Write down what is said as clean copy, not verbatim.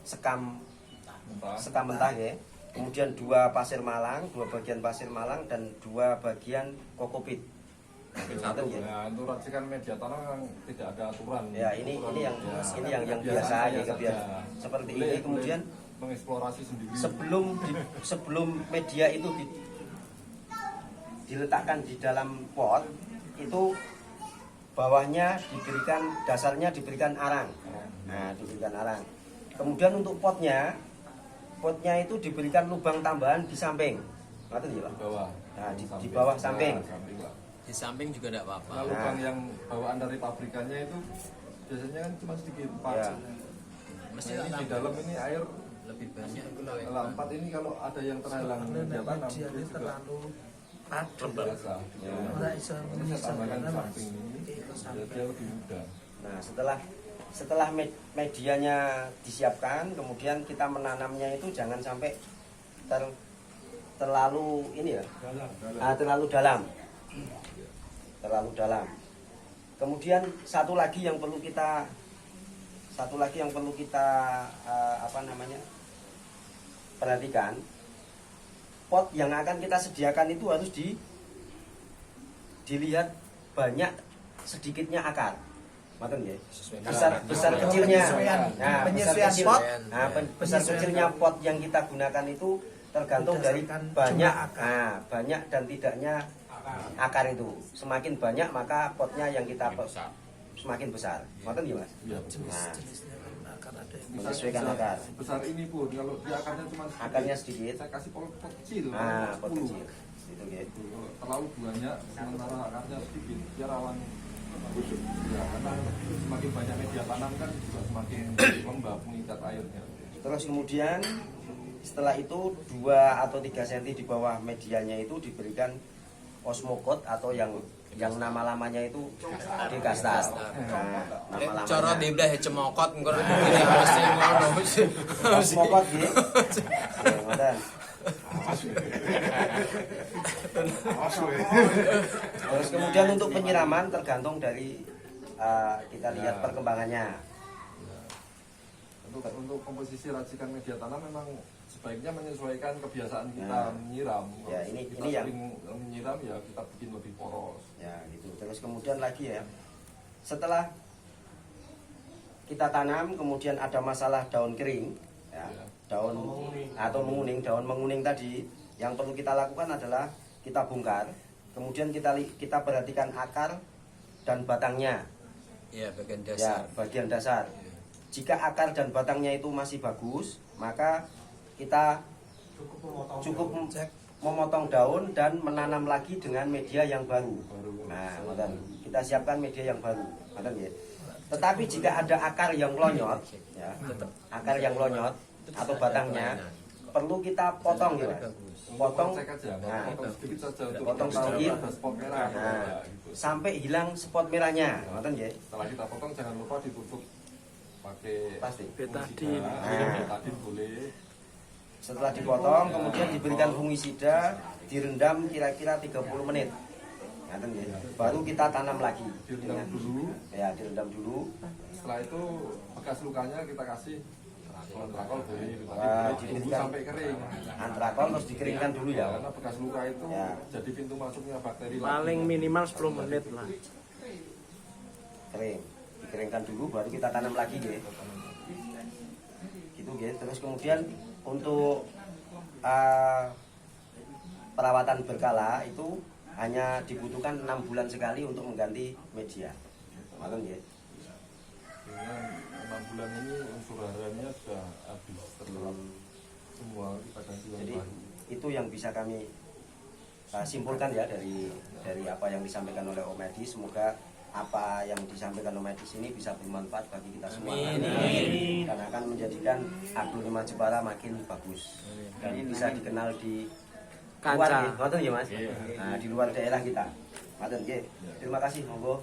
sekam mentah ya. Kemudian 2 pasir malang, 2 bagian pasir malang dan 2 bagian kokopit. Satu ya. Nah, untuk racikan media tanam kan tidak ada aturan. Ya, ini yang biasa ya, seperti ini. Kemudian mengeksplorasi sendiri. Sebelum media itu diletakkan di dalam pot, itu bawahnya dasarnya diberikan arang. Nah, diberikan arang. Kemudian untuk potnya itu diberikan lubang tambahan di samping. Ngerti ya, Pak? Di bawah. Nah, di bawah samping. Di samping juga tidak apa-apa. Nah, lubang yang bawaan dari pabrikannya itu biasanya kan cuma sedikit 4. Ya. Mesti Nah, ini di dalam ini air lebih banyak. kalau 4 ini kalau ada yang terhalang media tanam Dia itu juga terlalu padat. biasa. Ya. Ora iso Ini saya tambahkan di samping ini biar dia lebih mudah. Nah, setelah medianya disiapkan, kemudian kita menanamnya itu jangan sampai terlalu ini ya, terlalu dalam. Kemudian satu lagi yang perlu kita perhatikan, pot yang akan kita sediakan itu harus dilihat banyak sedikitnya akar. Maten ya. Besar kecilnya. Nah, penyesuaian pot. Besar kecilnya pot yang kita gunakan itu tergantung dari banyak dan tidaknya akar itu. Semakin banyak maka potnya yang kita semakin besar. Maten ya, Mas? Iya. Jenis-jenisnya akan ada yang Menyesuaikan akar. Besar ini pun kalau dia akarnya sedikit, saya kasih pot kecil. pot 10. kecil. Itu ya. Terlalu banyak sementara akarnya sedikit dia rawan busuk. Ya, karena semakin banyak media tanam kan juga semakin lembab mengikat airnya. Terus kemudian setelah itu 2 atau 3 cm di bawah medianya itu diberikan osmokot atau yang nama lamanya itu dikastas. Nama Cara lamanya dibelah cemokot engko ini mesti ngono. osmokot gitu. Terus kemudian untuk penyiraman tergantung dari kita lihat perkembangannya. Untuk komposisi racikan media tanam memang sebaiknya menyesuaikan kebiasaan kita menyiram. Ya, ini kita yang sering menyiram ya kita bikin lebih poros. Ya, gitu. Terus kemudian lagi ya. Setelah kita tanam kemudian ada masalah daun kering, ya. Daun atau menguning, daun menguning tadi yang perlu kita lakukan adalah kita bongkar. Kemudian kita perhatikan akar dan batangnya. Ya, bagian Ya, dasar. bagian dasar. Jika akar dan batangnya itu masih bagus, maka kita cukup memotong daun dan menanam lagi dengan media yang baru. Nah, kita siapkan media yang baru. Tetapi jika ada akar yang melonyot, ya, akar yang melonyot atau batangnya perlu kita potong ya, potong sedikit, sampai hilang spot merahnya. Setelah kita potong jangan lupa ditutup pakai Plastik. betadin. betadin boleh. Setelah dipotong kemudian diberikan fungisida, direndam kira-kira 30 menit. Baru kita tanam lagi. Direndam dulu. Ya, direndam dulu. Setelah itu bekas lukanya kita kasih antrakol boleh, tunggu diberikan sampai kering. antrakol terus dikeringkan dulu ya. Karena bekas luka itu Ya. jadi pintu masuknya bakteri. Paling minimal 10 menit lah. Kering. Dikeringkan dulu baru kita tanam lagi ya. Gitu ya. Terus kemudian untuk perawatan berkala itu hanya dibutuhkan 6 bulan sekali untuk mengganti media. Malam ya. Dengan 6 bulan ini unsur hariannya sudah habis terlalu semua kita ganti yang Jadi baru. itu yang bisa kami simpulkan ya dari apa yang disampaikan oleh Om Edi. Semoga apa yang disampaikan Om Edi ini bisa bermanfaat bagi kita semua. Dan akan menjadikan aglonema Jepara makin bagus dan bisa dikenal di luar ya, ngoten ya Mas. Nah, di luar daerah kita. Ngoten nggih. Terima kasih, monggo.